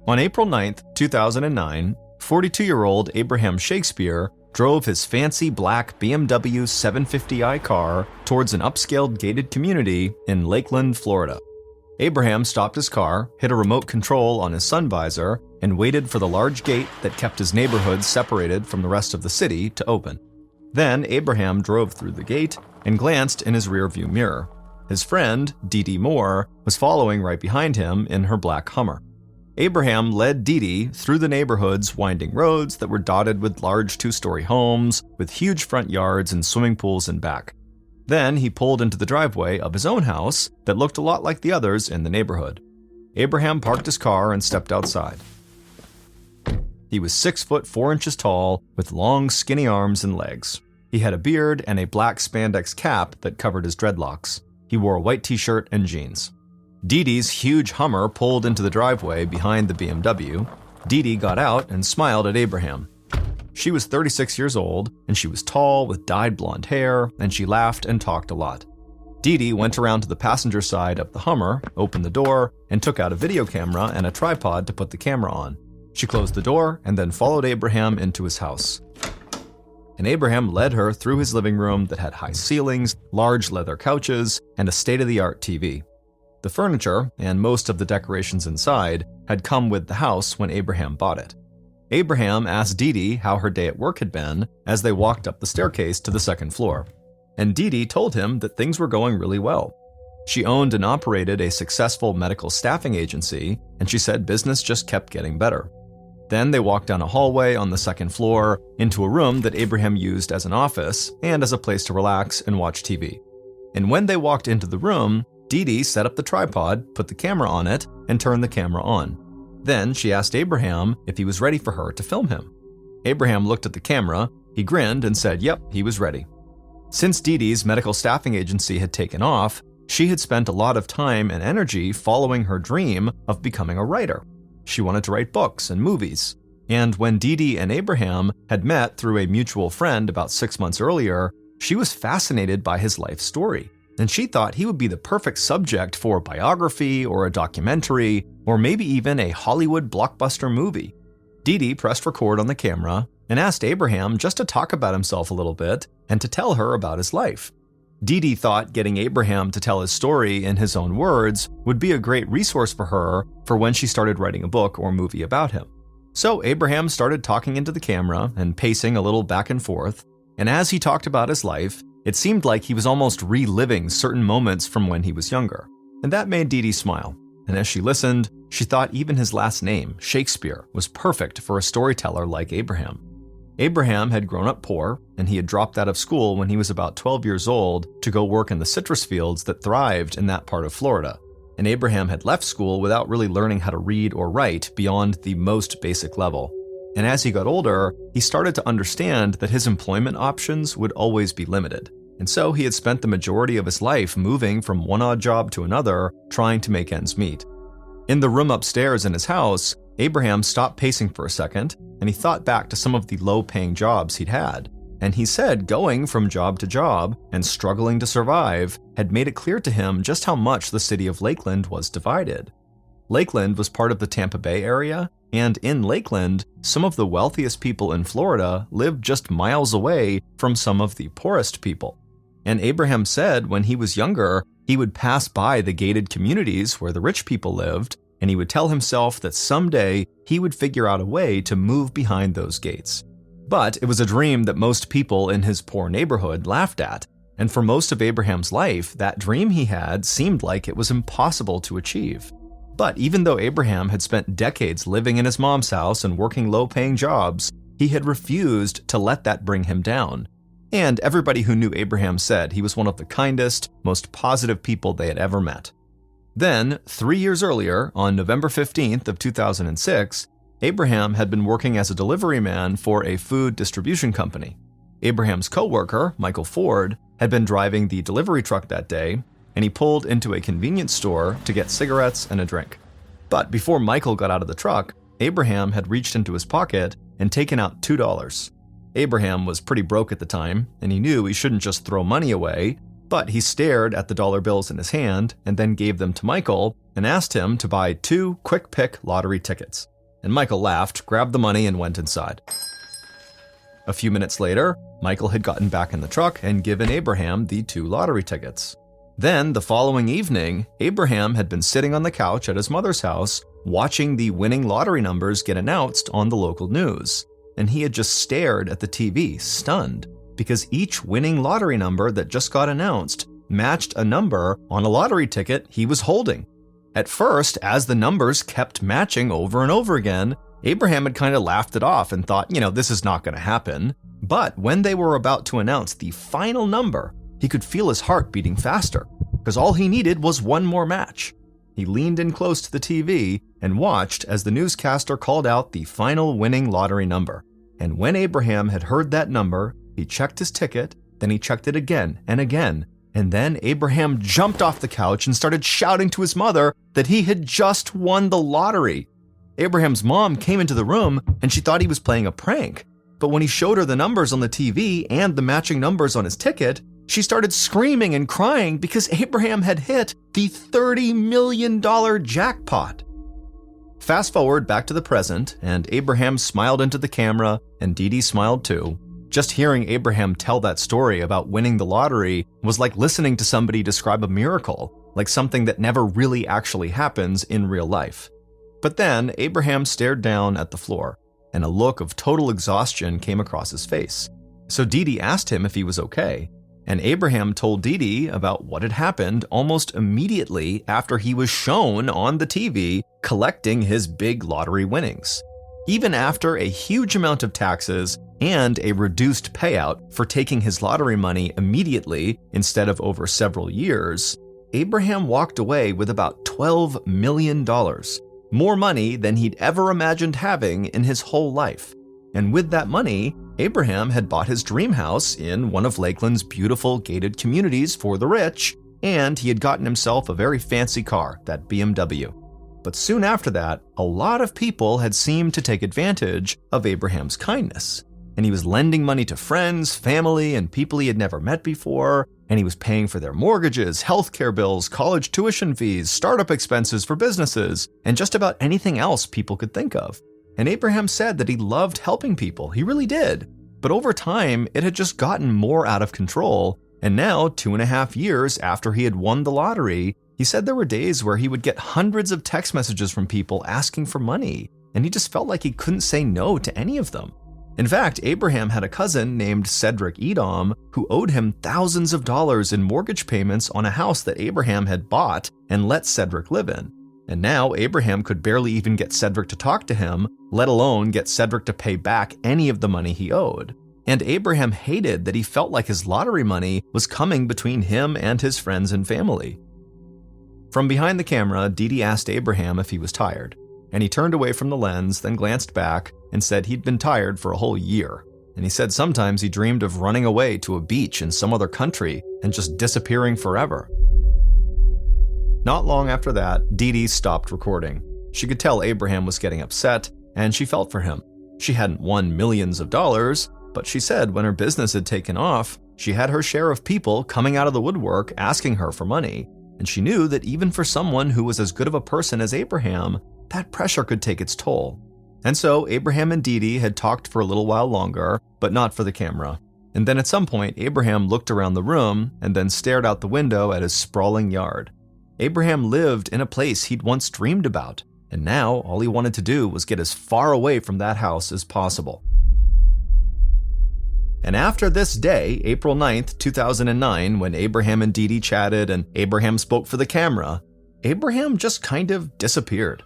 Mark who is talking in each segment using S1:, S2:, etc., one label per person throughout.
S1: On April 9, 2009, 42-year-old Abraham Shakespeare drove his fancy black BMW 750i car towards an upscale gated community in Lakeland, Florida. Abraham stopped his car, hit a remote control on his sun visor, and waited for the large gate that kept his neighborhood separated from the rest of the city to open. Then Abraham drove through the gate and glanced in his rearview mirror. His friend, Dee Dee Moore, was following right behind him in her black Hummer. Abraham led Dee Dee through the neighborhood's winding roads that were dotted with large two-story homes with huge front yards and swimming pools in back. Then he pulled into the driveway of his own house that looked a lot like the others in the neighborhood. Abraham parked his car and stepped outside. He was 6 foot 4 inches tall with long, skinny arms and legs. He had a beard and a black spandex cap that covered his dreadlocks. He wore a white t-shirt and jeans. Dee Dee's huge Hummer pulled into the driveway behind the BMW. Dee Dee got out and smiled at Abraham. She was 36 years old, and she was tall with dyed blonde hair, and she laughed and talked a lot. Dee Dee went around to the passenger side of the Hummer, opened the door, and took out a video camera and a tripod to put the camera on. She closed the door and then followed Abraham into his house. And Abraham led her through his living room that had high ceilings, large leather couches, and a state-of-the-art TV. The furniture, and most of the decorations inside, had come with the house when Abraham bought it. Abraham asked Dee Dee how her day at work had been as they walked up the staircase to the second floor. And Dee Dee told him that things were going really well. She owned and operated a successful medical staffing agency, and she said business just kept getting better. Then they walked down a hallway on the second floor into a room that Abraham used as an office and as a place to relax and watch TV. And when they walked into the room, Dee Dee set up the tripod, put the camera on it, and turned the camera on. Then she asked Abraham if he was ready for her to film him. Abraham looked at the camera, he grinned and said yep, he was ready. Since Dee Dee's medical staffing agency had taken off, she had spent a lot of time and energy following her dream of becoming a writer. She wanted to write books and movies. And when Dee Dee and Abraham had met through a mutual friend about 6 months earlier, she was fascinated by his life story. And she thought he would be the perfect subject for a biography or a documentary, or maybe even a Hollywood blockbuster movie. Dee Dee pressed record on the camera and asked Abraham just to talk about himself a little bit and to tell her about his life. Dee Dee thought getting Abraham to tell his story in his own words would be a great resource for her for when she started writing a book or movie about him. So Abraham started talking into the camera and pacing a little back and forth, and as he talked about his life, it seemed like he was almost reliving certain moments from when he was younger. And that made Dee Dee smile. And as she listened, she thought even his last name, Shakespeare, was perfect for a storyteller like Abraham. Abraham had grown up poor, and he had dropped out of school when he was about 12 years old to go work in the citrus fields that thrived in that part of Florida. And Abraham had left school without really learning how to read or write beyond the most basic level. And as he got older, he started to understand that his employment options would always be limited. And so he had spent the majority of his life moving from one odd job to another, trying to make ends meet. In the room upstairs in his house, Abraham stopped pacing for a second, and he thought back to some of the low-paying jobs he'd had. And he said going from job to job and struggling to survive had made it clear to him just how much the city of Lakeland was divided. Lakeland was part of the Tampa Bay area, and in Lakeland, some of the wealthiest people in Florida lived just miles away from some of the poorest people. And Abraham said when he was younger, he would pass by the gated communities where the rich people lived, and he would tell himself that someday he would figure out a way to move behind those gates. But it was a dream that most people in his poor neighborhood laughed at, and for most of Abraham's life, that dream he had seemed like it was impossible to achieve. But even though Abraham had spent decades living in his mom's house and working low-paying jobs, he had refused to let that bring him down. And everybody who knew Abraham said he was one of the kindest, most positive people they had ever met. Then, 3 years earlier, on November 15th of 2006, Abraham had been working as a delivery man for a food distribution company. Abraham's co-worker, Michael Ford, had been driving the delivery truck that day, and he pulled into a convenience store to get cigarettes and a drink. But before Michael got out of the truck, Abraham had reached into his pocket and taken out $2. Abraham was pretty broke at the time, and he knew he shouldn't just throw money away, but he stared at the dollar bills in his hand and then gave them to Michael and asked him to buy 2 quick pick lottery tickets. and Michael laughed, grabbed the money, and went inside. A few minutes later, Michael had gotten back in the truck and given Abraham the 2 lottery tickets. Then, the following evening, Abraham had been sitting on the couch at his mother's house watching the winning lottery numbers get announced on the local news, and he had just stared at the TV, stunned, because each winning lottery number that just got announced matched a number on a lottery ticket he was holding. At first, as the numbers kept matching over and over again, Abraham had kind of laughed it off and thought, this is not going to happen. But when they were about to announce the final number, he could feel his heart beating faster, because all he needed was one more match. He leaned in close to the TV and watched as the newscaster called out the final winning lottery number. And when Abraham had heard that number, he checked his ticket, then he checked it again and again, and then Abraham jumped off the couch and started shouting to his mother that he had just won the lottery. Abraham's mom came into the room and she thought he was playing a prank. But when he showed her the numbers on the TV and the matching numbers on his ticket, she started screaming and crying because Abraham had hit the $30 million jackpot. Fast forward back to the present, and Abraham smiled into the camera, and Dee Dee smiled too. Just hearing Abraham tell that story about winning the lottery was like listening to somebody describe a miracle, like something that never really actually happens in real life. But then Abraham stared down at the floor, and a look of total exhaustion came across his face. So Dee Dee asked him if he was okay, and Abraham told Dee Dee about what had happened almost immediately after he was shown on the TV collecting his big lottery winnings. Even after a huge amount of taxes and a reduced payout for taking his lottery money immediately instead of over several years, Abraham walked away with about $12 million, more money than he'd ever imagined having in his whole life. And with that money, Abraham had bought his dream house in one of Lakeland's beautiful gated communities for the rich, and he had gotten himself a very fancy car, that BMW. But soon after that, a lot of people had seemed to take advantage of Abraham's kindness. And he was lending money to friends, family, and people he had never met before, and he was paying for their mortgages, healthcare bills, college tuition fees, startup expenses for businesses, and just about anything else people could think of. And Abraham said that he loved helping people, he really did. But over time, it had just gotten more out of control, and now, 2.5 years after he had won the lottery, he said there were days where he would get hundreds of text messages from people asking for money, and he just felt like he couldn't say no to any of them. In fact, Abraham had a cousin named Cedric Edom who owed him thousands of dollars in mortgage payments on a house that Abraham had bought and let Cedric live in. And now Abraham could barely even get Cedric to talk to him, let alone get Cedric to pay back any of the money he owed. And Abraham hated that he felt like his lottery money was coming between him and his friends and family. From behind the camera, Dee Dee asked Abraham if he was tired, and he turned away from the lens, then glanced back and said he'd been tired for a whole year. And he said sometimes he dreamed of running away to a beach in some other country and just disappearing forever. Not long after that, Dee Dee stopped recording. She could tell Abraham was getting upset, and she felt for him. She hadn't won millions of dollars, but she said when her business had taken off, she had her share of people coming out of the woodwork asking her for money, and she knew that even for someone who was as good of a person as Abraham, that pressure could take its toll. And so Abraham and Dee Dee had talked for a little while longer, but not for the camera. And then at some point, Abraham looked around the room and then stared out the window at his sprawling yard. Abraham lived in a place he'd once dreamed about, and now all he wanted to do was get as far away from that house as possible. And after this day, April 9th, 2009, when Abraham and Dee Dee chatted and Abraham spoke for the camera, Abraham just kind of disappeared.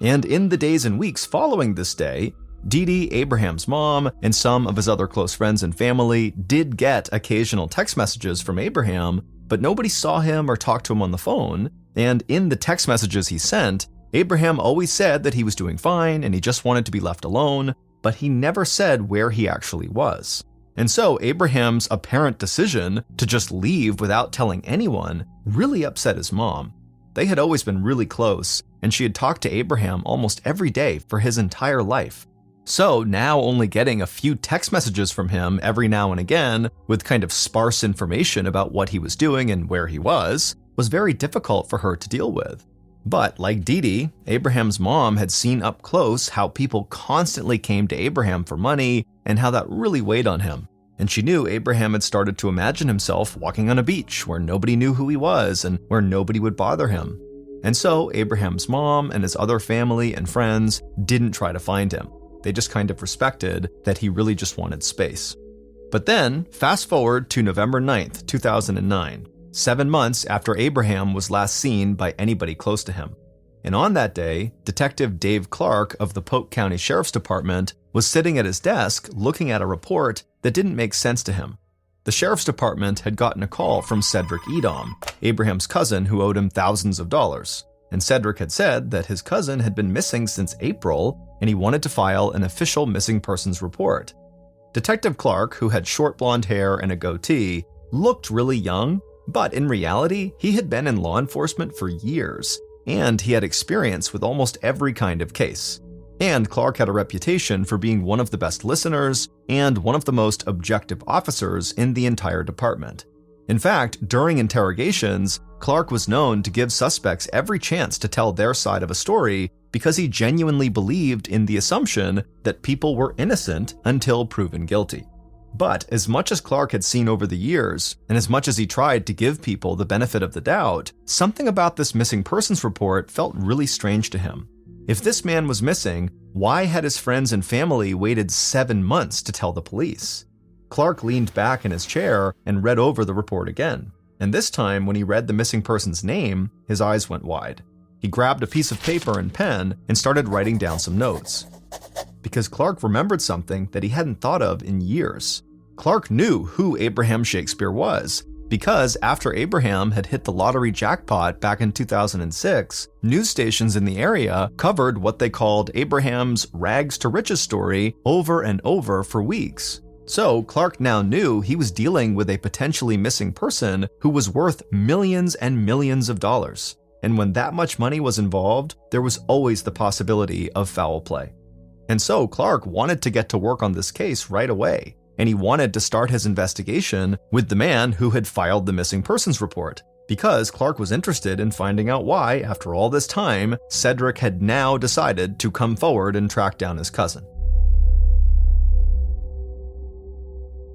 S1: And in the days and weeks following this day, Dee Dee, Abraham's mom, and some of his other close friends and family did get occasional text messages from Abraham, but nobody saw him or talked to him on the phone. And in the text messages he sent, Abraham always said that he was doing fine and he just wanted to be left alone, but he never said where he actually was. And so Abraham's apparent decision to just leave without telling anyone really upset his mom. They had always been really close, and she had talked to Abraham almost every day for his entire life. So now only getting a few text messages from him every now and again with kind of sparse information about what he was doing and where he was very difficult for her to deal with. But like Dee Dee, Abraham's mom had seen up close how people constantly came to Abraham for money and how that really weighed on him. And she knew Abraham had started to imagine himself walking on a beach where nobody knew who he was and where nobody would bother him. And so Abraham's mom and his other family and friends didn't try to find him. They just kind of respected that he really just wanted space. But then, fast forward to November 9th, 2009, 7 months after Abraham was last seen by anybody close to him. And on that day, Detective Dave Clark of the Polk County Sheriff's Department was sitting at his desk looking at a report that didn't make sense to him. The Sheriff's Department had gotten a call from Cedric Edom, Abraham's cousin who owed him thousands of dollars. And Cedric had said that his cousin had been missing since April and he wanted to file an official missing persons report. Detective Clark, who had short blonde hair and a goatee, looked really young, but in reality, he had been in law enforcement for years, and he had experience with almost every kind of case. And Clark had a reputation for being one of the best listeners and one of the most objective officers in the entire department. In fact, during interrogations, Clark was known to give suspects every chance to tell their side of a story because he genuinely believed in the assumption that people were innocent until proven guilty. But as much as Clark had seen over the years, and as much as he tried to give people the benefit of the doubt, something about this missing persons report felt really strange to him. If this man was missing, why had his friends and family waited 7 months to tell the police? Clark leaned back in his chair and read over the report again. And this time, when he read the missing person's name, his eyes went wide. He grabbed a piece of paper and pen and started writing down some notes. Because Clark remembered something that he hadn't thought of in years. Clark knew who Abraham Shakespeare was, because after Abraham had hit the lottery jackpot back in 2006, news stations in the area covered what they called Abraham's rags to riches story over and over for weeks. So Clark now knew he was dealing with a potentially missing person who was worth millions and millions of dollars. And when that much money was involved, there was always the possibility of foul play. And so Clark wanted to get to work on this case right away. And he wanted to start his investigation with the man who had filed the missing persons report, because Clark was interested in finding out why, after all this time, Cedric had now decided to come forward and track down his cousin.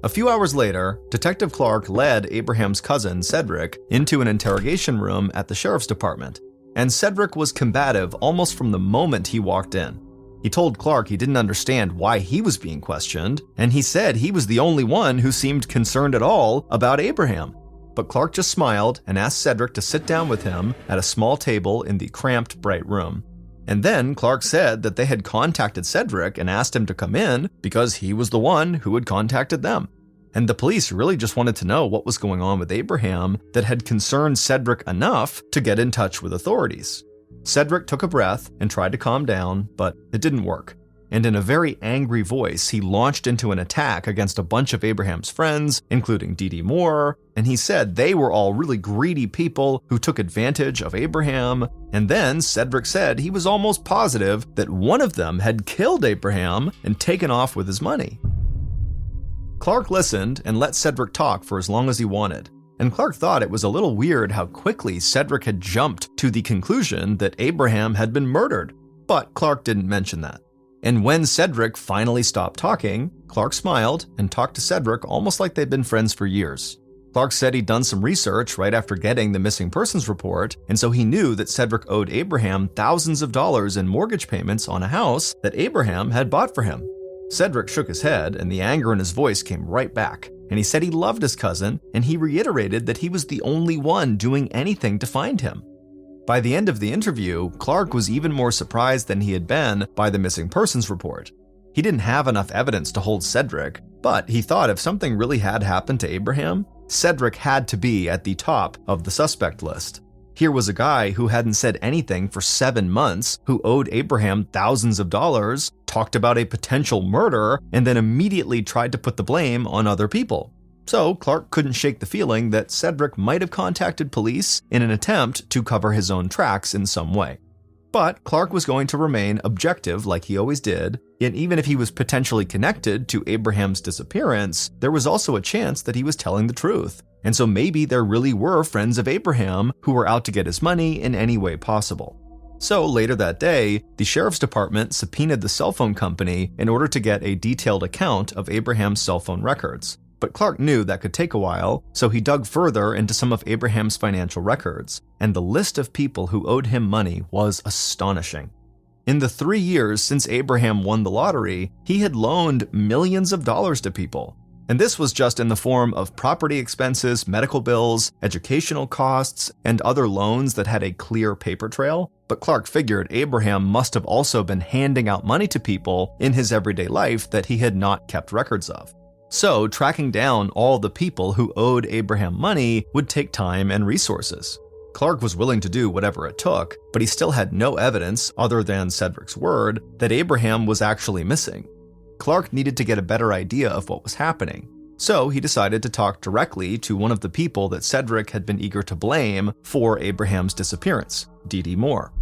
S1: A few hours later, Detective Clark led Abraham's cousin, Cedric, into an interrogation room at the Sheriff's Department, and Cedric was combative almost from the moment he walked in. He told Clark he didn't understand why he was being questioned, and he said he was the only one who seemed concerned at all about Abraham. But Clark just smiled and asked Cedric to sit down with him at a small table in the cramped, bright room. And then Clark said that they had contacted Cedric and asked him to come in because he was the one who had contacted them. And the police really just wanted to know what was going on with Abraham that had concerned Cedric enough to get in touch with authorities. Cedric took a breath and tried to calm down, but it didn't work. And in a very angry voice, he launched into an attack against a bunch of Abraham's friends, including Dee Dee Moore, and he said they were all really greedy people who took advantage of Abraham. And then Cedric said he was almost positive that one of them had killed Abraham and taken off with his money. Clark listened and let Cedric talk for as long as he wanted. And Clark thought it was a little weird how quickly Cedric had jumped to the conclusion that Abraham had been murdered, but Clark didn't mention that. And when Cedric finally stopped talking, Clark smiled and talked to Cedric almost like they'd been friends for years. Clark said he'd done some research right after getting the missing persons report, and so he knew that Cedric owed Abraham thousands of dollars in mortgage payments on a house that Abraham had bought for him. Cedric shook his head, and the anger in his voice came right back. And he said he loved his cousin, and he reiterated that he was the only one doing anything to find him. By the end of the interview, Clark was even more surprised than he had been by the missing persons report. He didn't have enough evidence to hold Cedric, but he thought if something really had happened to Abraham, Cedric had to be at the top of the suspect list. Here was a guy who hadn't said anything for 7 months, who owed Abraham thousands of dollars, talked about a potential murder, and then immediately tried to put the blame on other people. So Clark couldn't shake the feeling that Cedric might have contacted police in an attempt to cover his own tracks in some way. But Clark was going to remain objective like he always did, and even if he was potentially connected to Abraham's disappearance, there was also a chance that he was telling the truth. And so maybe there really were friends of Abraham who were out to get his money in any way possible. So later that day, the sheriff's department subpoenaed the cell phone company in order to get a detailed account of Abraham's cell phone records. But Clark knew that could take a while, so he dug further into some of Abraham's financial records, and the list of people who owed him money was astonishing. In the 3 years since Abraham won the lottery, he had loaned millions of dollars to people. And this was just in the form of property expenses, medical bills, educational costs, and other loans that had a clear paper trail. But Clark figured Abraham must have also been handing out money to people in his everyday life that he had not kept records of. So, tracking down all the people who owed Abraham money would take time and resources. Clark was willing to do whatever it took, but he still had no evidence, other than Cedric's word, that Abraham was actually missing. Clark needed to get a better idea of what was happening. So, he decided to talk directly to one of the people that Cedric had been eager to blame for Abraham's disappearance, Dee Moore.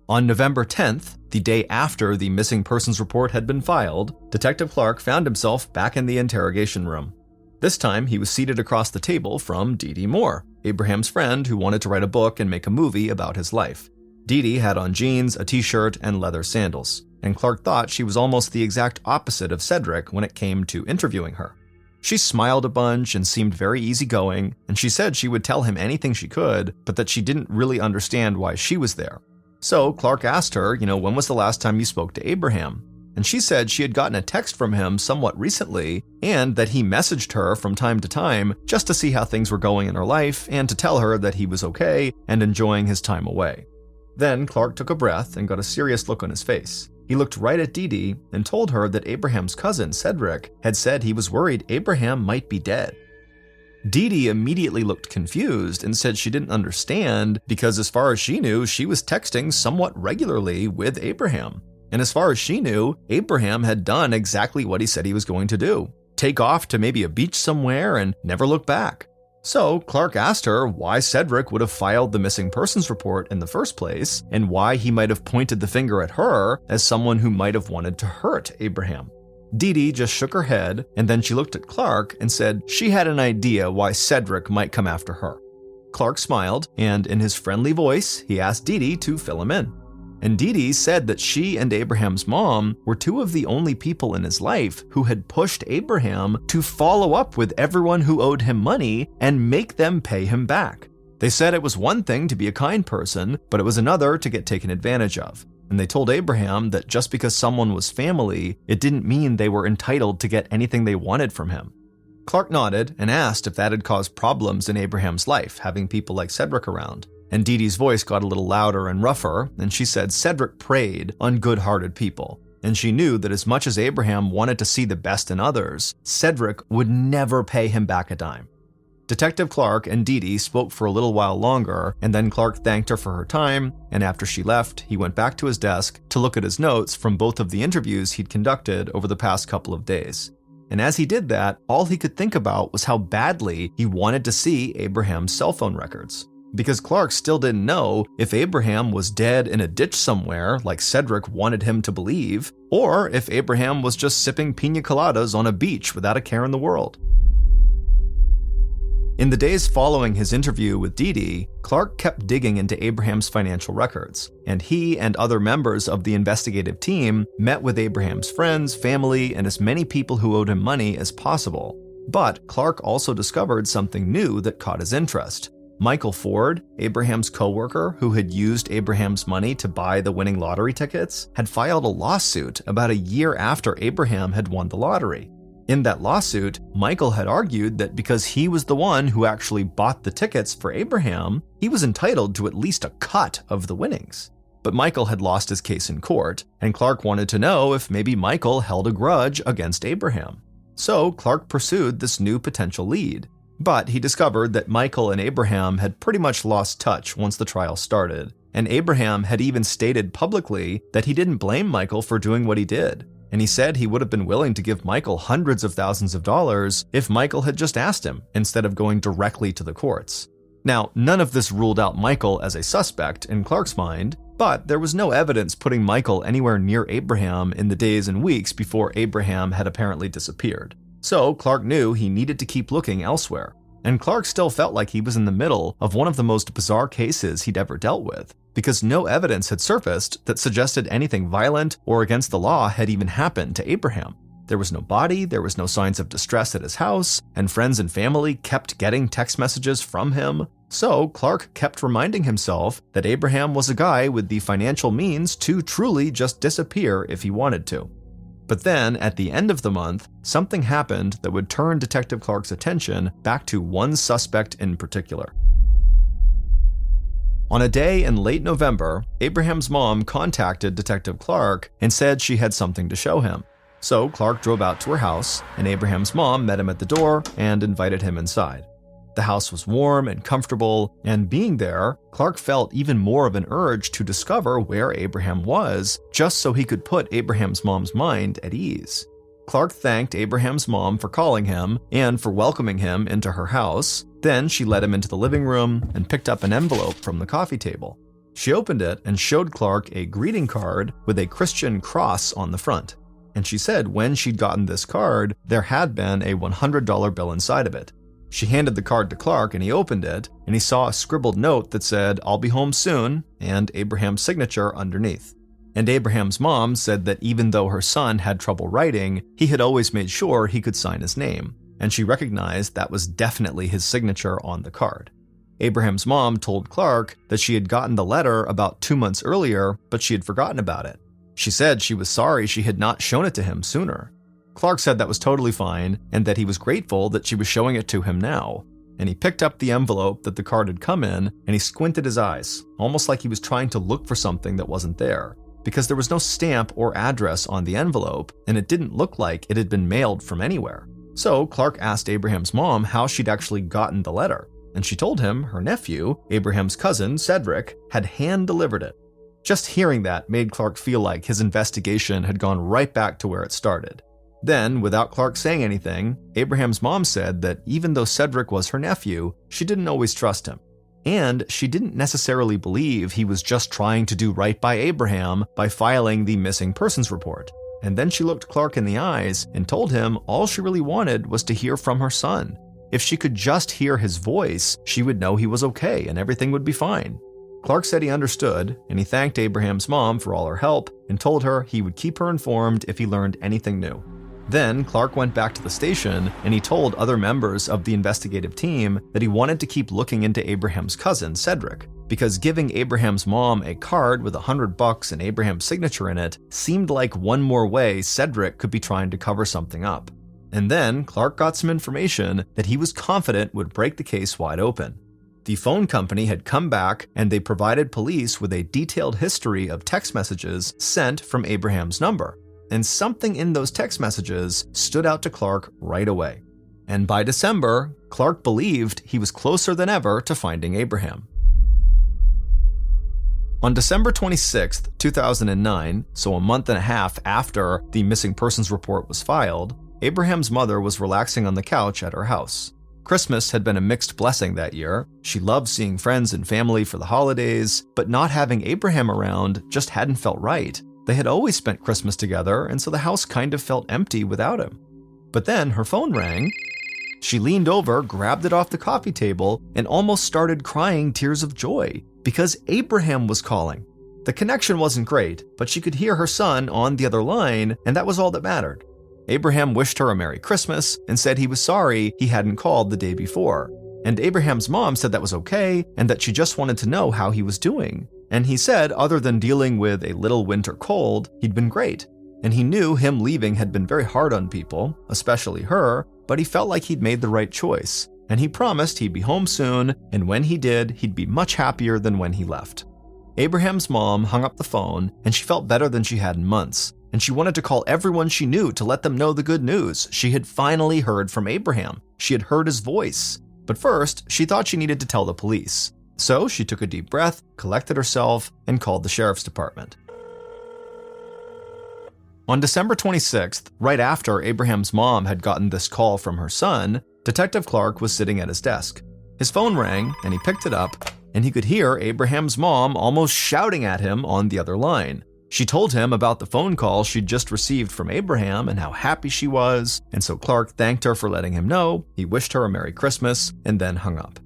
S1: On November 10th, the day after the missing persons report had been filed, Detective Clark found himself back in the interrogation room. This time, he was seated across the table from Dee Moore, Abraham's friend who wanted to write a book and make a movie about his life. Dee had on jeans, a t-shirt, and leather sandals, and Clark thought she was almost the exact opposite of Cedric when it came to interviewing her. She smiled a bunch and seemed very easygoing, and she said she would tell him anything she could, but that she didn't really understand why she was there. So Clark asked her, when was the last time you spoke to Abraham? And she said she had gotten a text from him somewhat recently, and that he messaged her from time to time just to see how things were going in her life and to tell her that he was okay and enjoying his time away. Then Clark took a breath and got a serious look on his face. He looked right at Dee and told her that Abraham's cousin, Cedric, had said he was worried Abraham might be dead. Dee immediately looked confused and said she didn't understand because as far as she knew, she was texting somewhat regularly with Abraham. And as far as she knew, Abraham had done exactly what he said he was going to do. Take off to maybe a beach somewhere and never look back. So Clark asked her why Cedric would have filed the missing persons report in the first place and why he might have pointed the finger at her as someone who might have wanted to hurt Abraham. Dee just shook her head, and then she looked at Clark and said she had an idea why Cedric might come after her. Clark smiled, and in his friendly voice, he asked Dee to fill him in. And Dee said that she and Abraham's mom were two of the only people in his life who had pushed Abraham to follow up with everyone who owed him money and make them pay him back. They said it was one thing to be a kind person, but it was another to get taken advantage of. And they told Abraham that just because someone was family, it didn't mean they were entitled to get anything they wanted from him. Clark nodded and asked if that had caused problems in Abraham's life, having people like Cedric around. And Dee's voice got a little louder and rougher, and she said Cedric preyed on good-hearted people. And she knew that as much as Abraham wanted to see the best in others, Cedric would never pay him back a dime. Detective Clark and Dee spoke for a little while longer, and then Clark thanked her for her time, and after she left, he went back to his desk to look at his notes from both of the interviews he'd conducted over the past couple of days. And as he did that, all he could think about was how badly he wanted to see Abraham's cell phone records. Because Clark still didn't know if Abraham was dead in a ditch somewhere, like Cedric wanted him to believe, or if Abraham was just sipping pina coladas on a beach without a care in the world. In the days following his interview with Dee, Clark kept digging into Abraham's financial records, and he and other members of the investigative team met with Abraham's friends, family, and as many people who owed him money as possible. But Clark also discovered something new that caught his interest. Michael Ford, Abraham's coworker who had used Abraham's money to buy the winning lottery tickets, had filed a lawsuit about a year after Abraham had won the lottery. In that lawsuit, Michael had argued that because he was the one who actually bought the tickets for Abraham, he was entitled to at least a cut of the winnings. But Michael had lost his case in court, and Clark wanted to know if maybe Michael held a grudge against Abraham. So Clark pursued this new potential lead. But he discovered that Michael and Abraham had pretty much lost touch once the trial started, and Abraham had even stated publicly that he didn't blame Michael for doing what he did. and he said he would have been willing to give Michael hundreds of thousands of dollars if Michael had just asked him instead of going directly to the courts. Now, none of this ruled out Michael as a suspect in Clark's mind, but there was no evidence putting Michael anywhere near Abraham in the days and weeks before Abraham had apparently disappeared. So Clark knew he needed to keep looking elsewhere. And Clark still felt like he was in the middle of one of the most bizarre cases he'd ever dealt with, because no evidence had surfaced that suggested anything violent or against the law had even happened to Abraham. There was no body, there was no signs of distress at his house, and friends and family kept getting text messages from him. So Clark kept reminding himself that Abraham was a guy with the financial means to truly just disappear if he wanted to. But then, at the end of the month, something happened that would turn Detective Clark's attention back to one suspect in particular. On a day in late November, Abraham's mom contacted Detective Clark and said she had something to show him. So Clark drove out to her house, and Abraham's mom met him at the door and invited him inside. The house was warm and comfortable, and being there, Clark felt even more of an urge to discover where Abraham was, just so he could put Abraham's mom's mind at ease. Clark thanked Abraham's mom for calling him and for welcoming him into her house. Then she led him into the living room and picked up an envelope from the coffee table. She opened it and showed Clark a greeting card with a Christian cross on the front. And she said when she'd gotten this card, there had been a $100 bill inside of it. She handed the card to Clark and he opened it, and he saw a scribbled note that said, "I'll be home soon," and Abraham's signature underneath. And Abraham's mom said that even though her son had trouble writing, he had always made sure he could sign his name, and she recognized that was definitely his signature on the card. Abraham's mom told Clark that she had gotten the letter about 2 months earlier, but she had forgotten about it. She said she was sorry she had not shown it to him sooner. Clark said that was totally fine, and that he was grateful that she was showing it to him now. And he picked up the envelope that the card had come in, and he squinted his eyes, almost like he was trying to look for something that wasn't there, because there was no stamp or address on the envelope, and it didn't look like it had been mailed from anywhere. So Clark asked Abraham's mom how she'd actually gotten the letter, and she told him her nephew, Abraham's cousin, Cedric, had hand-delivered it. Just hearing that made Clark feel like his investigation had gone right back to where it started. Then, without Clark saying anything, Abraham's mom said that even though Cedric was her nephew, she didn't always trust him. And she didn't necessarily believe he was just trying to do right by Abraham by filing the missing persons report. And then she looked Clark in the eyes and told him all she really wanted was to hear from her son. If she could just hear his voice, she would know he was okay and everything would be fine. Clark said he understood, and he thanked Abraham's mom for all her help and told her he would keep her informed if he learned anything new. Then Clark went back to the station and he told other members of the investigative team that he wanted to keep looking into Abraham's cousin, Cedric, because giving Abraham's mom a card with $100 and Abraham's signature in it seemed like one more way Cedric could be trying to cover something up. And then Clark got some information that he was confident would break the case wide open. The phone company had come back and they provided police with a detailed history of text messages sent from Abraham's number. And something in those text messages stood out to Clark right away. And by December, Clark believed he was closer than ever to finding Abraham. On December 26, 2009, so a month and a half after the missing persons report was filed, Abraham's mother was relaxing on the couch at her house. Christmas had been a mixed blessing that year. She loved seeing friends and family for the holidays, but not having Abraham around just hadn't felt right. They had always spent Christmas together, and so the house kind of felt empty without him. But then her phone rang. She leaned over, grabbed it off the coffee table, and almost started crying tears of joy because Abraham was calling. The connection wasn't great, but she could hear her son on the other line, and that was all that mattered. Abraham wished her a Merry Christmas and said he was sorry he hadn't called the day before. And Abraham's mom said that was okay and that she just wanted to know how he was doing. And he said other than dealing with a little winter cold, he'd been great. And he knew him leaving had been very hard on people, especially her, but he felt like he'd made the right choice. And he promised he'd be home soon, and when he did, he'd be much happier than when he left. Abraham's mom hung up the phone, and she felt better than she had in months. And she wanted to call everyone she knew to let them know the good news. She had finally heard from Abraham. She had heard his voice. But first, she thought she needed to tell the police. So she took a deep breath, collected herself, and called the sheriff's department. On December 26th, right after Abraham's mom had gotten this call from her son, Detective Clark was sitting at his desk. His phone rang, and he picked it up, and he could hear Abraham's mom almost shouting at him on the other line. She told him about the phone call she'd just received from Abraham and how happy she was, and so Clark thanked her for letting him know, he wished her a Merry Christmas, and then hung up.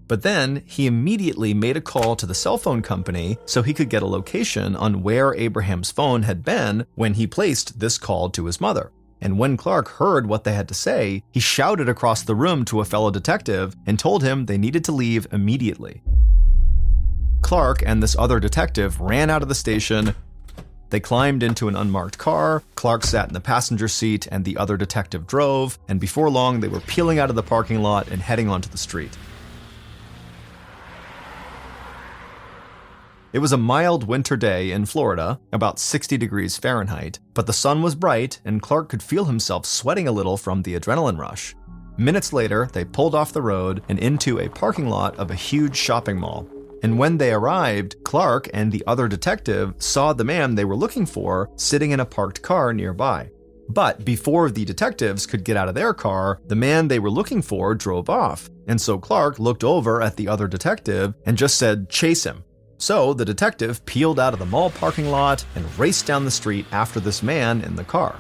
S1: But then, he immediately made a call to the cell phone company so he could get a location on where Abraham's phone had been when he placed this call to his mother. And when Clark heard what they had to say, he shouted across the room to a fellow detective and told him they needed to leave immediately. Clark and this other detective ran out of the station. They climbed into an unmarked car, Clark sat in the passenger seat and the other detective drove, and before long they were peeling out of the parking lot and heading onto the street. It was a mild winter day in Florida, about 60 degrees Fahrenheit, but the sun was bright and Clark could feel himself sweating a little from the adrenaline rush. Minutes later, they pulled off the road and into a parking lot of a huge shopping mall. And when they arrived, Clark and the other detective saw the man they were looking for sitting in a parked car nearby. But before the detectives could get out of their car, the man they were looking for drove off, and so Clark looked over at the other detective and just said, "Chase him." So the detective peeled out of the mall parking lot and raced down the street after this man in the car.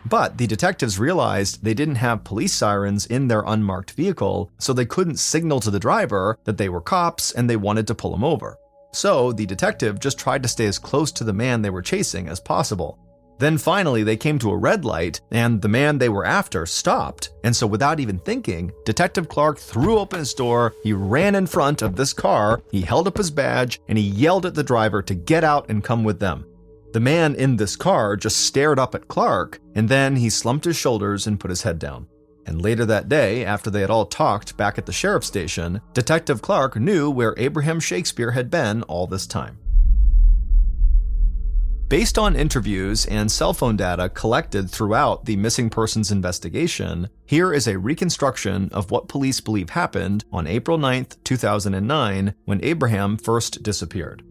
S1: But the detectives realized they didn't have police sirens in their unmarked vehicle, so they couldn't signal to the driver that they were cops and they wanted to pull him over. So the detective just tried to stay as close to the man they were chasing as possible. Then finally they came to a red light and the man they were after stopped, and so without even thinking, Detective Clark threw open his door, he ran in front of this car, he held up his badge, and he yelled at the driver to get out and come with them. The man in this car just stared up at Clark, and then he slumped his shoulders and put his head down. And later that day, after they had all talked back at the sheriff's station, Detective Clark knew where Abraham Shakespeare had been all this time. Based on interviews and cell phone data collected throughout the missing persons investigation, here is a reconstruction of what police believe happened on April 9th, 2009, when Abraham first disappeared.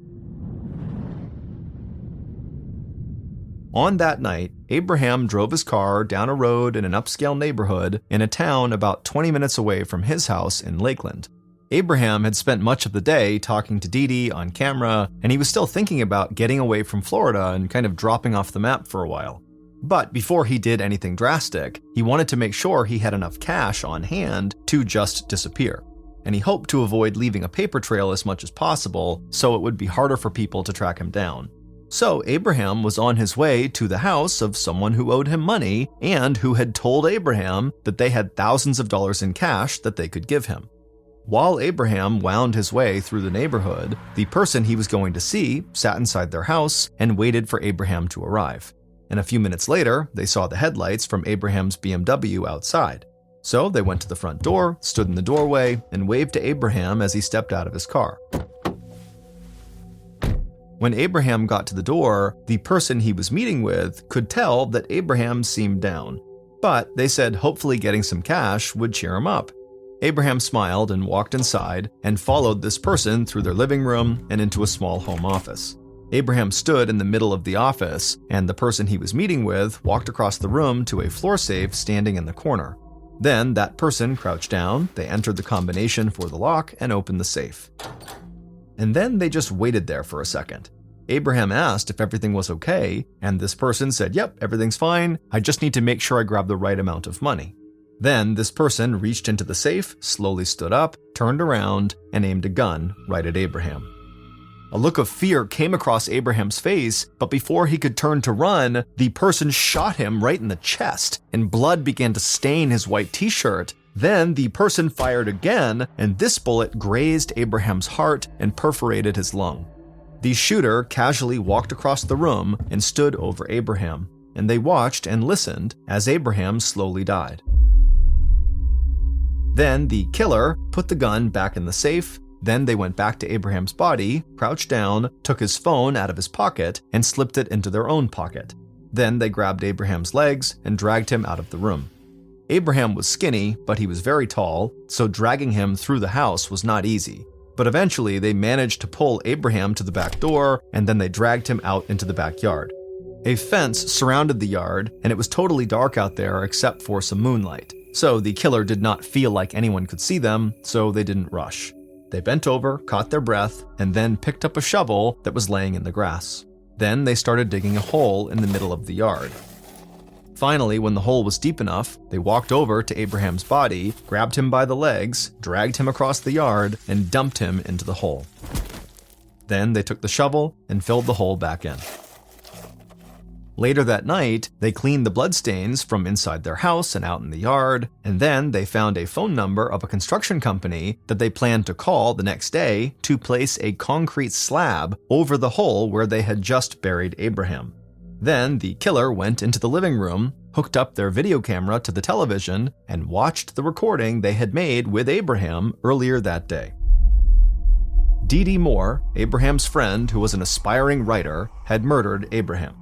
S1: On that night, Abraham drove his car down a road in an upscale neighborhood in a town about 20 minutes away from his house in Lakeland. Abraham had spent much of the day talking to Dee Dee on camera, and he was still thinking about getting away from Florida and kind of dropping off the map for a while. But before he did anything drastic, he wanted to make sure he had enough cash on hand to just disappear. And he hoped to avoid leaving a paper trail as much as possible, so it would be harder for people to track him down. So Abraham was on his way to the house of someone who owed him money and who had told Abraham that they had thousands of dollars in cash that they could give him. While Abraham wound his way through the neighborhood, the person he was going to see sat inside their house and waited for Abraham to arrive. And a few minutes later, they saw the headlights from Abraham's BMW outside. So they went to the front door, stood in the doorway, and waved to Abraham as he stepped out of his car. When Abraham got to the door, the person he was meeting with could tell that Abraham seemed down. But they said hopefully getting some cash would cheer him up. Abraham smiled and walked inside and followed this person through their living room and into a small home office. Abraham stood in the middle of the office, and the person he was meeting with walked across the room to a floor safe standing in the corner. Then that person crouched down, they entered the combination for the lock and opened the safe. And then they just waited there for a second. Abraham asked if everything was okay, and this person said, "Yep, everything's fine. I just need to make sure I grab the right amount of money." Then this person reached into the safe, slowly stood up, turned around, and aimed a gun right at Abraham. A look of fear came across Abraham's face, but before he could turn to run, the person shot him right in the chest, and blood began to stain his white t-shirt. Then the person fired again, and this bullet grazed Abraham's heart and perforated his lung. The shooter casually walked across the room and stood over Abraham, and they watched and listened as Abraham slowly died. Then the killer put the gun back in the safe. Then they went back to Abraham's body, crouched down, took his phone out of his pocket, and slipped it into their own pocket. Then they grabbed Abraham's legs and dragged him out of the room. Abraham was skinny, but he was very tall, so dragging him through the house was not easy. But eventually they managed to pull Abraham to the back door, and then they dragged him out into the backyard. A fence surrounded the yard, and it was totally dark out there except for some moonlight. So the killer did not feel like anyone could see them, so they didn't rush. They bent over, caught their breath, and then picked up a shovel that was laying in the grass. Then they started digging a hole in the middle of the yard. Finally, when the hole was deep enough, they walked over to Abraham's body, grabbed him by the legs, dragged him across the yard, and dumped him into the hole. Then they took the shovel and filled the hole back in. Later that night, they cleaned the bloodstains from inside their house and out in the yard, and then they found a phone number of a construction company that they planned to call the next day to place a concrete slab over the hole where they had just buried Abraham. Then the killer went into the living room, hooked up their video camera to the television, and watched the recording they had made with Abraham earlier that day. Dee Dee Moore, Abraham's friend who was an aspiring writer, had murdered Abraham.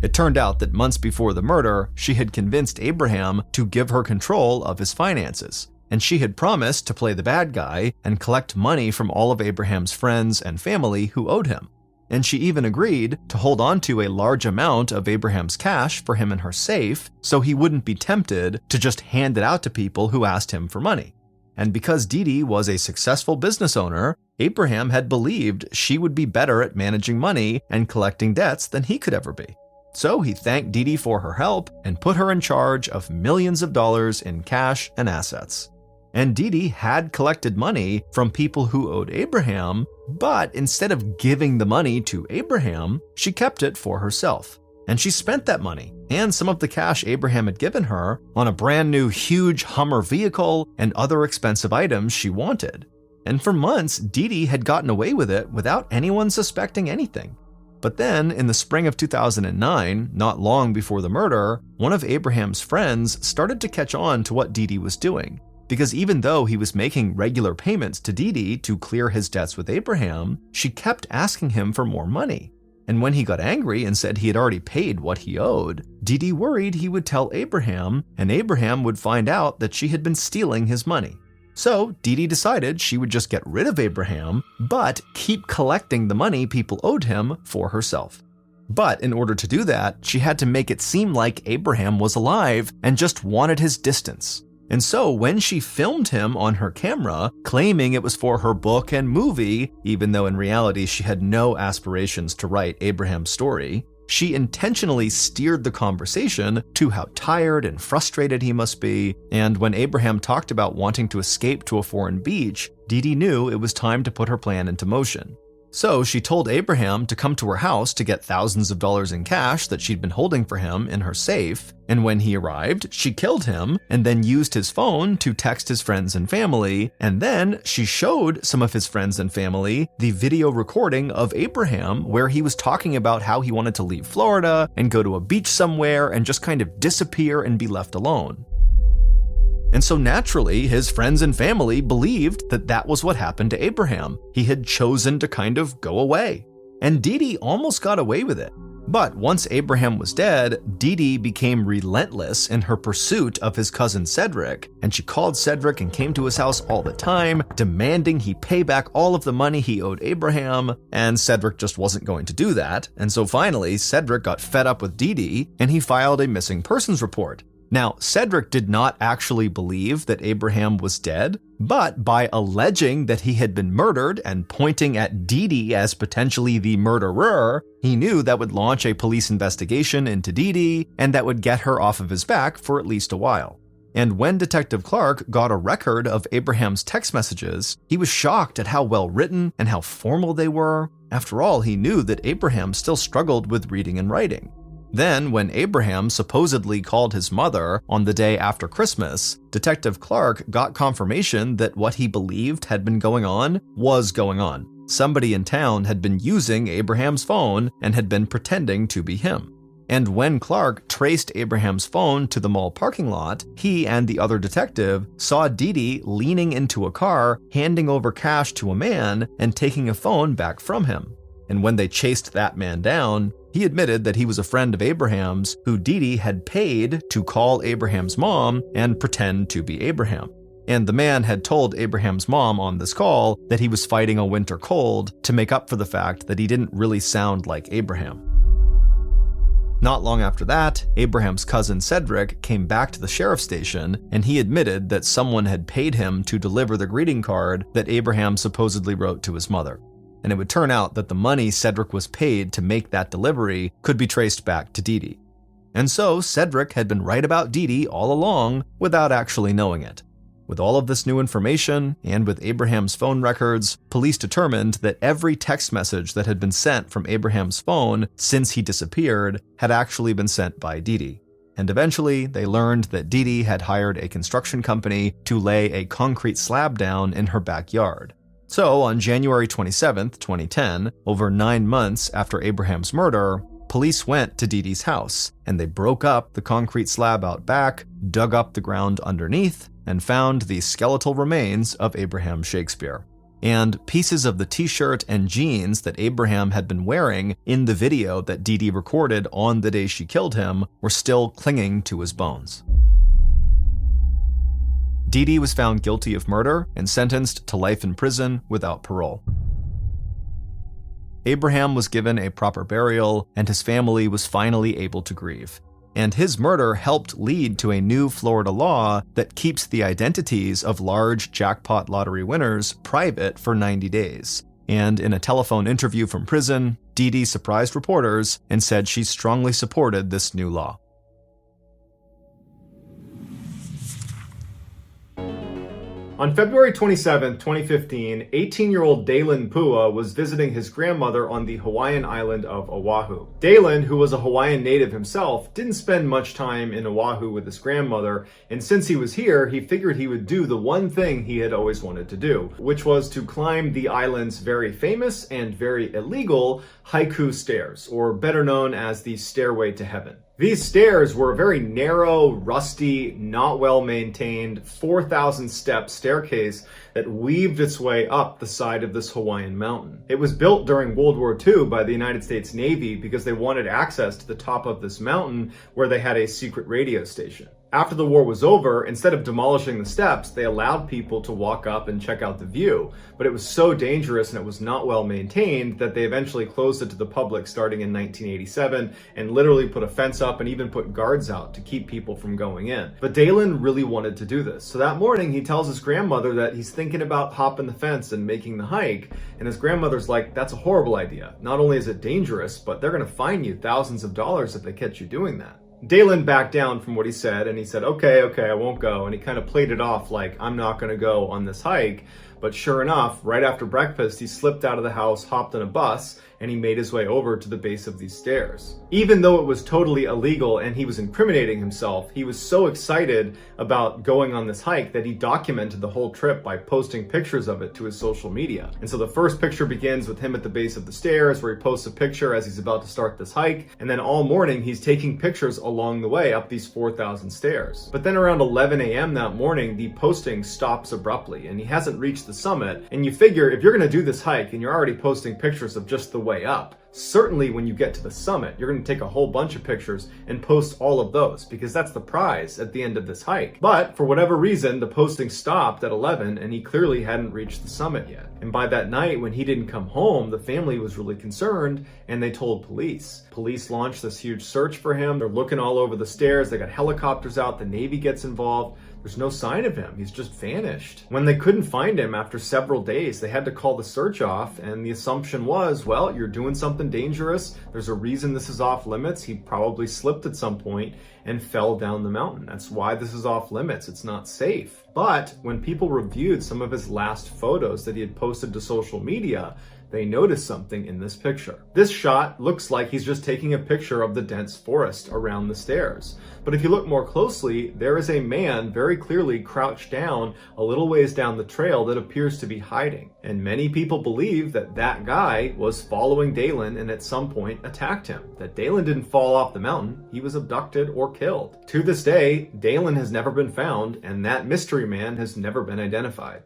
S1: It turned out that months before the murder, she had convinced Abraham to give her control of his finances, and she had promised to play the bad guy and collect money from all of Abraham's friends and family who owed him. And she even agreed to hold on to a large amount of Abraham's cash for him in her safe so he wouldn't be tempted to just hand it out to people who asked him for money. And because Dee Dee was a successful business owner, Abraham had believed she would be better at managing money and collecting debts than he could ever be. So he thanked Dee Dee for her help and put her in charge of millions of dollars in cash and assets. And Dee Dee had collected money from people who owed Abraham, but instead of giving the money to Abraham, she kept it for herself. And she spent that money and some of the cash Abraham had given her on a brand new huge Hummer vehicle and other expensive items she wanted. And for months, Dee Dee had gotten away with it without anyone suspecting anything. But then, in the spring of 2009, not long before the murder, one of Abraham's friends started to catch on to what Dee Dee was doing. Because even though he was making regular payments to Dee Dee to clear his debts with Abraham, she kept asking him for more money. And when he got angry and said he had already paid what he owed, Dee Dee worried he would tell Abraham, and Abraham would find out that she had been stealing his money. So Dee Dee decided she would just get rid of Abraham, but keep collecting the money people owed him for herself. But in order to do that, she had to make it seem like Abraham was alive and just wanted his distance. And so when she filmed him on her camera, claiming it was for her book and movie, even though in reality she had no aspirations to write Abraham's story, she intentionally steered the conversation to how tired and frustrated he must be, and when Abraham talked about wanting to escape to a foreign beach, Dee Dee knew it was time to put her plan into motion. So she told Abraham to come to her house to get thousands of dollars in cash that she'd been holding for him in her safe, and when he arrived, she killed him and then used his phone to text his friends and family, and then she showed some of his friends and family the video recording of Abraham where he was talking about how he wanted to leave Florida and go to a beach somewhere and just kind of disappear and be left alone. And so naturally, his friends and family believed that that was what happened to Abraham. He had chosen to kind of go away. And Dee Dee almost got away with it. But once Abraham was dead, Dee Dee became relentless in her pursuit of his cousin Cedric, and she called Cedric and came to his house all the time, demanding he pay back all of the money he owed Abraham, and Cedric just wasn't going to do that. And so finally, Cedric got fed up with Dee Dee, and he filed a missing persons report. Now, Cedric did not actually believe that Abraham was dead, but by alleging that he had been murdered and pointing at Dee Dee as potentially the murderer, he knew that would launch a police investigation into Dee Dee, and that would get her off of his back for at least a while. And when Detective Clark got a record of Abraham's text messages, he was shocked at how well written and how formal they were. After all, he knew that Abraham still struggled with reading and writing. Then, when Abraham supposedly called his mother on the day after Christmas, Detective Clark got confirmation that what he believed had been going on was going on. Somebody in town had been using Abraham's phone and had been pretending to be him. And when Clark traced Abraham's phone to the mall parking lot, he and the other detective saw Dee Dee leaning into a car, handing over cash to a man and taking a phone back from him. And when they chased that man down, he admitted that he was a friend of Abraham's who Dee Dee had paid to call Abraham's mom and pretend to be Abraham. And the man had told Abraham's mom on this call that he was fighting a winter cold to make up for the fact that he didn't really sound like Abraham. Not long after that, Abraham's cousin Cedric came back to the sheriff's station, and he admitted that someone had paid him to deliver the greeting card that Abraham supposedly wrote to his mother. And it would turn out that the money Cedric was paid to make that delivery could be traced back to Dee Dee. And so Cedric had been right about Dee Dee all along without actually knowing it. With all of this new information, and with Abraham's phone records, police determined that every text message that had been sent from Abraham's phone since he disappeared had actually been sent by Dee Dee. And eventually, they learned that Dee Dee had hired a construction company to lay a concrete slab down in her backyard. So, on January 27, 2010, over 9 months after Abraham's murder, police went to Dee Dee's house, and they broke up the concrete slab out back, dug up the ground underneath, and found the skeletal remains of Abraham Shakespeare. And pieces of the t-shirt and jeans that Abraham had been wearing in the video that Dee Dee recorded on the day she killed him were still clinging to his bones. Dee Dee was found guilty of murder and sentenced to life in prison without parole. Abraham was given a proper burial, and his family was finally able to grieve. And his murder helped lead to a new Florida law that keeps the identities of large jackpot lottery winners private for 90 days. And in a telephone interview from prison, Dee Dee surprised reporters and said she strongly supported this new law. On February 27, 2015, 18-year-old Dalen Pua was visiting his grandmother on the Hawaiian island of Oahu. Dalen, who was a Hawaiian native himself, didn't spend much time in Oahu with his grandmother, and since he was here, he figured he would do the one thing he had always wanted to do, which was to climb the island's very famous and very illegal Haiku Stairs, or better known as the Stairway to Heaven. These stairs were a very narrow, rusty, not well-maintained, 4,000-step staircase that weaved its way up the side of this Hawaiian mountain. It was built during World War II by the United States Navy because they wanted access to the top of this mountain where they had a secret radio station. After the war was over, instead of demolishing the steps, they allowed people to walk up and check out the view. But it was so dangerous and it was not well maintained that they eventually closed it to the public starting in 1987 and literally put a fence up and even put guards out to keep people from going in. But Dalen really wanted to do this. So that morning he tells his grandmother that he's thinking about hopping the fence and making the hike. And his grandmother's like, that's a horrible idea. Not only is it dangerous, but they're going to fine you thousands of dollars if they catch you doing that. Dalen backed down from what he said, and he said, okay, I won't go. And he kind of played it off like, I'm not going to go on this hike. But sure enough, right after breakfast, he slipped out of the house, hopped on a bus, and he made his way over to the base of these stairs. Even though it was totally illegal and he was incriminating himself, he was so excited about going on this hike that he documented the whole trip by posting pictures of it to his social media. And so the first picture begins with him at the base of the stairs, where he posts a picture as he's about to start this hike. And then all morning, he's taking pictures along the way up these 4,000 stairs. But then around 11 a.m. that morning, the posting stops abruptly and he hasn't reached the summit. And you figure if you're going to do this hike and you're already posting pictures of just the way up, certainly when you get to the summit, you're going to take a whole bunch of pictures and post all of those because that's the prize at the end of this hike. But for whatever reason, the posting stopped at 11 and he clearly hadn't reached the summit yet. And by that night, when he didn't come home, the family was really concerned and they told police. Police launched this huge search for him. They're looking all over the stairs. They got helicopters out. The Navy gets involved. There's no sign of him. He's just vanished. When they couldn't find him after several days, they had to call the search off, and the assumption was, well, you're doing something dangerous. There's a reason this is off limits. He probably slipped at some point and fell down the mountain. That's why this is off limits. It's not safe. But when people reviewed some of his last photos that he had posted to social media, they noticed something in this picture. This shot looks like he's just taking a picture of the dense forest around the stairs. But if you look more closely, there is a man very clearly crouched down a little ways down the trail that appears to be hiding. And many people believe that that guy was following Dalen and at some point attacked him. That Dalen didn't fall off the mountain, he was abducted or killed. To this day, Dalen has never been found and that mystery man has never been identified.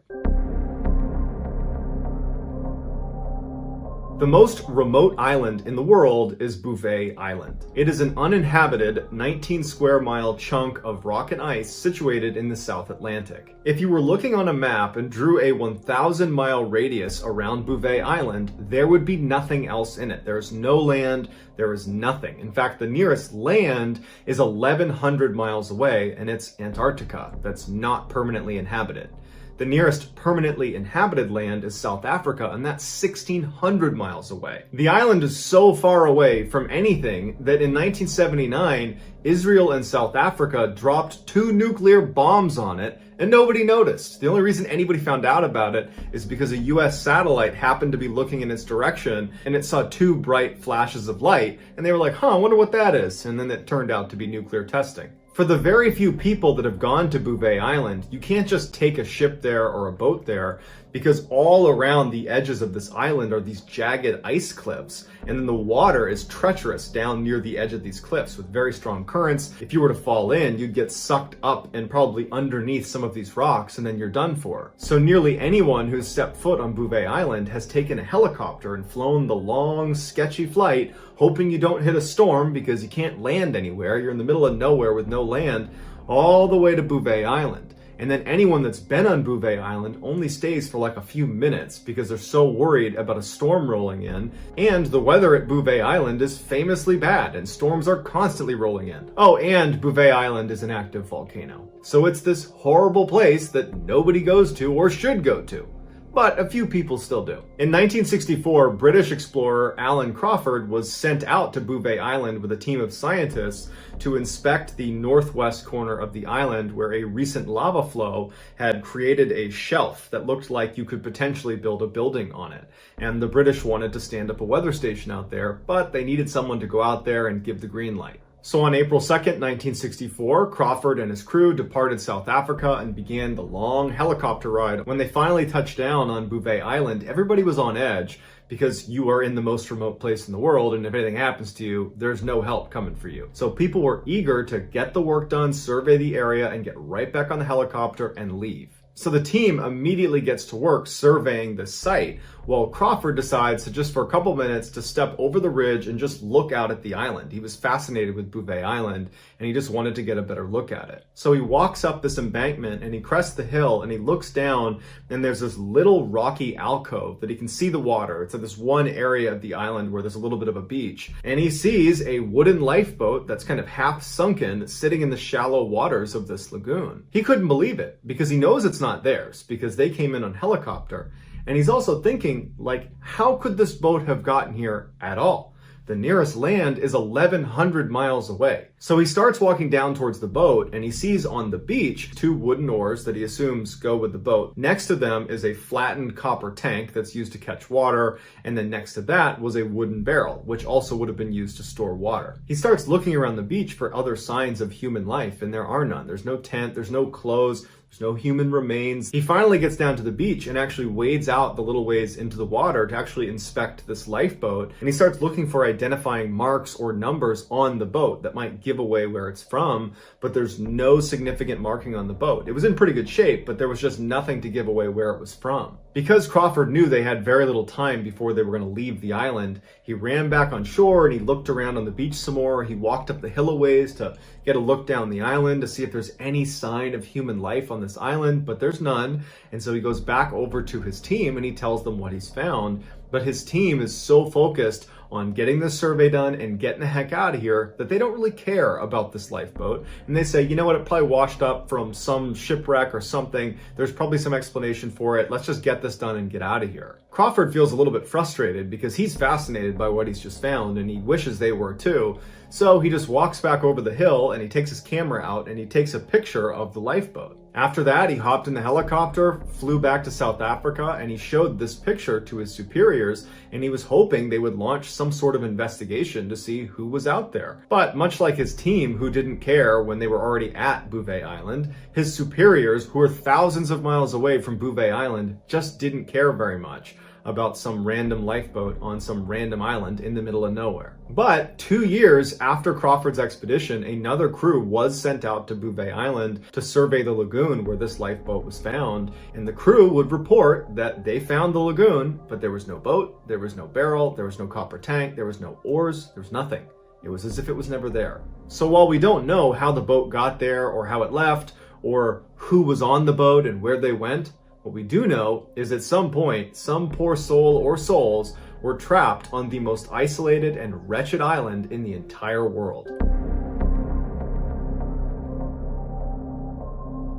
S1: The most remote island in the world is Bouvet Island. It is an uninhabited 19 square mile chunk of rock and ice situated in the South Atlantic. If you were looking on a map and drew a 1,000-mile radius around Bouvet Island, there would be nothing else in it. There is no land, there is nothing. In fact, the nearest land is 1,100 miles away, and it's Antarctica. That's not permanently inhabited. The nearest permanently inhabited land is South Africa, and that's 1,600 miles away. The island is so far away from anything that in 1979, Israel and South Africa dropped 2 nuclear bombs on it, and nobody noticed. The only reason anybody found out about it is because a US satellite happened to be looking in its direction, and it saw 2 bright flashes of light, and they were like, I wonder what that is. And then it turned out to be nuclear testing. For the very few people that have gone to Bouvet Island, you can't just take a ship there or a boat there, because all around the edges of this island are these jagged ice cliffs, and then the water is treacherous down near the edge of these cliffs with very strong currents. If you were to fall in, you'd get sucked up and probably underneath some of these rocks, and then you're done for. So nearly anyone who's stepped foot on Bouvet Island has taken a helicopter and flown the long, sketchy flight, hoping you don't hit a storm because you can't land anywhere. You're in the middle of nowhere with no land, all the way to Bouvet Island. And then anyone that's been on Bouvet Island only stays for like a few minutes because they're so worried about a storm rolling in. And the weather at Bouvet Island is famously bad, and storms are constantly rolling in. Oh, and Bouvet Island is an active volcano. So it's this horrible place that nobody goes to or should go to. But a few people still do. In 1964, British explorer Alan Crawford was sent out to Bouvet Island with a team of scientists to inspect the northwest corner of the island where a recent lava flow had created a shelf that looked like you could potentially build a building on it. And the British wanted to stand up a weather station out there, but they needed someone to go out there and give the green light. So on April 2nd, 1964, Crawford and his crew departed South Africa and began the long helicopter ride. When they finally touched down on Bouvet Island, everybody was on edge because you are in the most remote place in the world, and if anything happens to you, there's no help coming for you. So people were eager to get the work done, survey the area, and get right back on the helicopter and leave. So the team immediately gets to work surveying the site, while Crawford decides to just for a couple minutes to step over the ridge and just look out at the island. He was fascinated with Bouvet Island, and he just wanted to get a better look at it. So he walks up this embankment and he crests the hill and he looks down, and there's this little rocky alcove that he can see the water. It's at this one area of the island where there's a little bit of a beach. And he sees a wooden lifeboat that's kind of half sunken sitting in the shallow waters of this lagoon. He couldn't believe it because he knows it's not theirs because they came in on helicopter. And he's also thinking, like, how could this boat have gotten here at all? The nearest land is 1,100 miles away. So he starts walking down towards the boat, and he sees on the beach 2 wooden oars that he assumes go with the boat. Next to them is a flattened copper tank that's used to catch water, and then next to that was a wooden barrel, which also would have been used to store water. He starts looking around the beach for other signs of human life, and there are none. There's no tent, there's no clothes, there's no human remains. He finally gets down to the beach and actually wades out the little ways into the water to actually inspect this lifeboat. And he starts looking for identifying marks or numbers on the boat that might give away where it's from, but there's no significant marking on the boat. It was in pretty good shape, but there was just nothing to give away where it was from. Because Crawford knew they had very little time before they were going to leave the island, he ran back on shore and he looked around on the beach some more. He walked up the hill a ways to get a look down the island to see if there's any sign of human life on this island, but there's none. And so he goes back over to his team and he tells them what he's found. But his team is so focused on getting this survey done and getting the heck out of here that they don't really care about this lifeboat. And they say, you know what, it probably washed up from some shipwreck or something. There's probably some explanation for it. Let's just get this done and get out of here. Crawford feels a little bit frustrated because he's fascinated by what he's just found and he wishes they were too. So he just walks back over the hill and he takes his camera out and he takes a picture of the lifeboat. After that, he hopped in the helicopter, flew back to South Africa, and he showed this picture to his superiors, and he was hoping they would launch some sort of investigation to see who was out there. But much like his team, who didn't care when they were already at Bouvet Island, his superiors, who were thousands of miles away from Bouvet Island, just didn't care very much. about some random lifeboat on some random island in the middle of nowhere. But 2 years after Crawford's expedition, another crew was sent out to Bouvet Island to survey the lagoon where this lifeboat was found, and the crew would report that they found the lagoon, but there was no boat, there was no barrel, there was no copper tank, there was no oars, there was nothing. It was as if it was never there. So while we don't know how the boat got there or how it left or who was on the boat and where they went, what we do know is at some point, some poor soul or souls were trapped on the most isolated and wretched island in the entire world.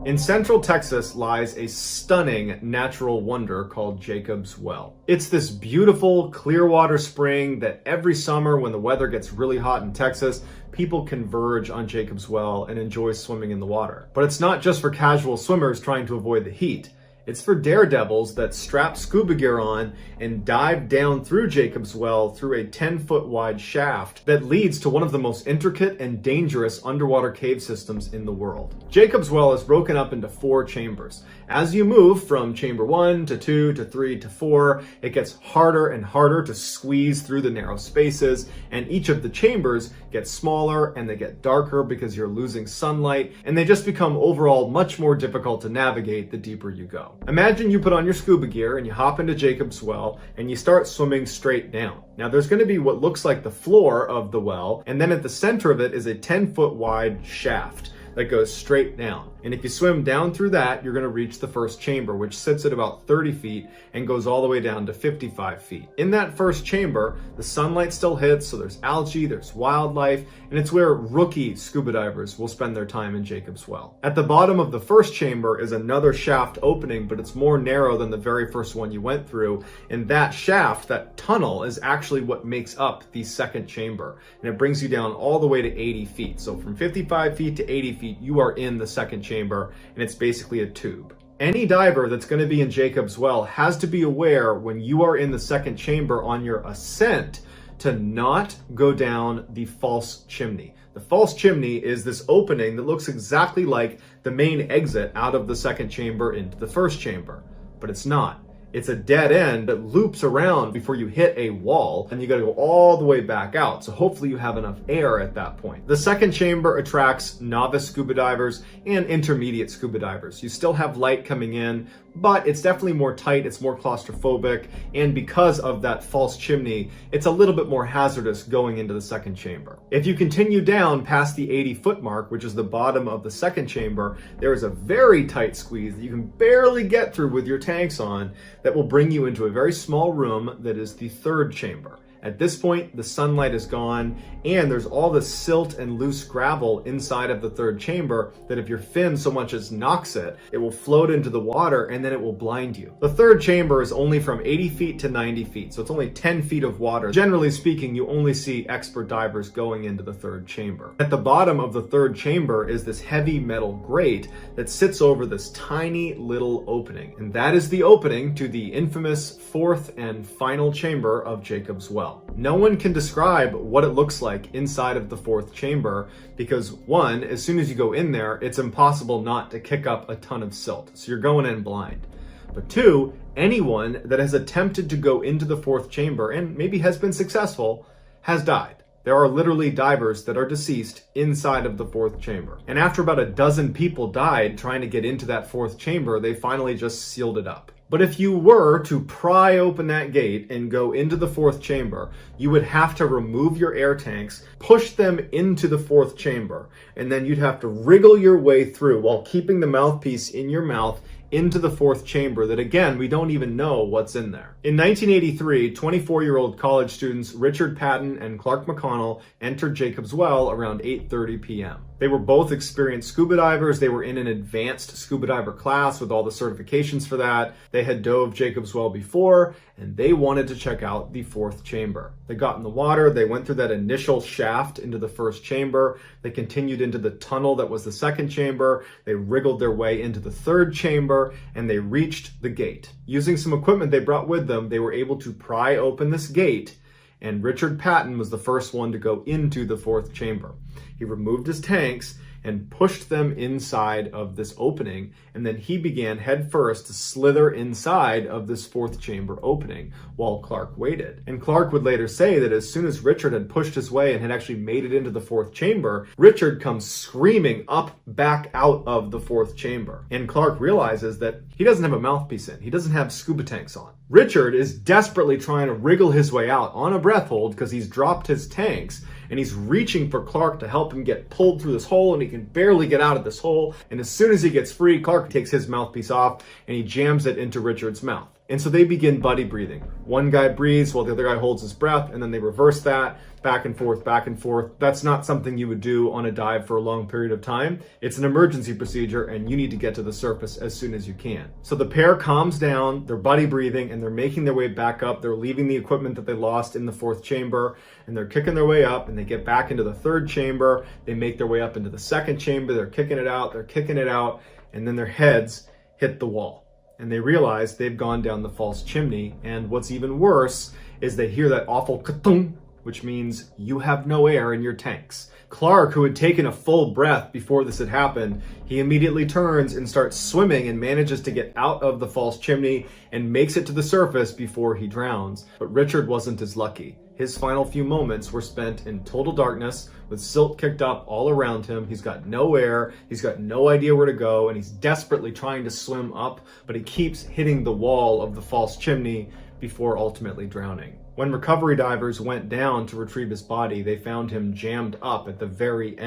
S1: In central Texas lies a stunning natural wonder called Jacob's Well. It's this beautiful clear water spring that every summer when the weather gets really hot in Texas, people converge on Jacob's Well and enjoy swimming in the water. But it's not just for casual swimmers trying to avoid the heat. It's for daredevils that strap scuba gear on and dive down through Jacob's Well through a 10-foot wide shaft that leads to one of the most intricate and dangerous underwater cave systems in the world. Jacob's Well is broken up into 4 chambers. As you move from chamber 1 to 2 to 3 to 4, it gets harder and harder to squeeze through the narrow spaces, and each of the chambers gets smaller and they get darker because you're losing sunlight, and they just become overall much more difficult to navigate the deeper you go. Imagine you put on your scuba gear and you hop into Jacob's Well and you start swimming straight down. Now there's going to be what looks like the floor of the well, and then at the center of it is a 10-foot wide shaft that goes straight down. And if you swim down through that, you're going to reach the first chamber, which sits at about 30 feet and goes all the way down to 55 feet. In that first chamber, the sunlight still hits, so there's algae, there's wildlife, and it's where rookie scuba divers will spend their time in Jacob's Well. At the bottom of the first chamber is another shaft opening, but it's more narrow than the very first one you went through. And that shaft, that tunnel, is actually what makes up the second chamber. And it brings you down all the way to 80 feet. So from 55 feet to 80 feet, you are in the second chamber, and it's basically a tube. Any diver that's going to be in Jacob's Well has to be aware when you are in the second chamber on your ascent to not go down the false chimney. The false chimney is this opening that looks exactly like the main exit out of the second chamber into the first chamber, but it's not. It's a dead end that loops around before you hit a wall, and you got to go all the way back out. So hopefully you have enough air at that point. The second chamber attracts novice scuba divers and intermediate scuba divers. You still have light coming in, but it's definitely more tight, it's more claustrophobic, and because of that false chimney, it's a little bit more hazardous going into the second chamber. If you continue down past the 80-foot mark, which is the bottom of the second chamber, there is a very tight squeeze that you can barely get through with your tanks on that will bring you into a very small room that is the third chamber. At this point, the sunlight is gone, and there's all the silt and loose gravel inside of the third chamber that if your fin so much as knocks it, it will float into the water and then it will blind you. The third chamber is only from 80 feet to 90 feet, so it's only 10 feet of water. Generally speaking, you only see expert divers going into the third chamber. At the bottom of the third chamber is this heavy metal grate that sits over this tiny little opening, and that is the opening to the infamous fourth and final chamber of Jacob's Well. No one can describe what it looks like inside of the fourth chamber because, one, as soon as you go in there, it's impossible not to kick up a ton of silt, so you're going in blind. But two, anyone that has attempted to go into the fourth chamber and maybe has been successful has died. There are literally divers that are deceased inside of the fourth chamber. And after about a dozen people died trying to get into that fourth chamber, they finally just sealed it up. But if you were to pry open that gate and go into the fourth chamber, you would have to remove your air tanks, push them into the fourth chamber, and then you'd have to wriggle your way through while keeping the mouthpiece in your mouth into the fourth chamber that, again, we don't even know what's in there. In 1983, 24-year-old college students Richard Patton and Clark McConnell entered Jacob's Well around 8:30 p.m. They were both experienced scuba divers. They were in an advanced scuba diver class with all the certifications for that. They had dove Jacob's Well before, and they wanted to check out the fourth chamber. They got in the water. They went through that initial shaft into the first chamber. They continued into the tunnel that was the second chamber. They wriggled their way into the third chamber, and they reached the gate. Using some equipment they brought with them, they were able to pry open this gate, and Richard Patton was the first one to go into the fourth chamber. He removed his tanks, and pushed them inside of this opening, and then he began headfirst to slither inside of this fourth chamber opening while Clark waited. And Clark would later say that as soon as Richard had pushed his way and had actually made it into the fourth chamber, Richard comes screaming up back out of the fourth chamber. And Clark realizes that he doesn't have a mouthpiece in. He doesn't have scuba tanks on. Richard is desperately trying to wriggle his way out on a breath hold because he's dropped his tanks, and he's reaching for Clark to help him get pulled through this hole, and he can barely get out of this hole. And as soon as he gets free, Clark takes his mouthpiece off and he jams it into Richard's mouth. And so they begin buddy breathing. One guy breathes while the other guy holds his breath, and then they reverse that back and forth, back and forth. That's not something you would do on a dive for a long period of time. It's an emergency procedure, and you need to get to the surface as soon as you can. So the pair calms down, they're buddy breathing, and they're making their way back up. They're leaving the equipment that they lost in the fourth chamber, and they're kicking their way up, and they get back into the third chamber. They make their way up into the second chamber. They're kicking it out, and then their heads hit the wall. And they realize they've gone down the false chimney, and what's even worse is they hear that awful ka-tung, which means you have no air in your tanks. Clark, who had taken a full breath before this had happened, he immediately turns and starts swimming and manages to get out of the false chimney and makes it to the surface before he drowns. But Richard wasn't as lucky. His final few moments were spent in total darkness with silt kicked up all around him. He's got no air, he's got no idea where to go, and he's desperately trying to swim up, but he keeps hitting the wall of the false chimney before ultimately drowning. When recovery divers went down to retrieve his body, they found him jammed up at the very end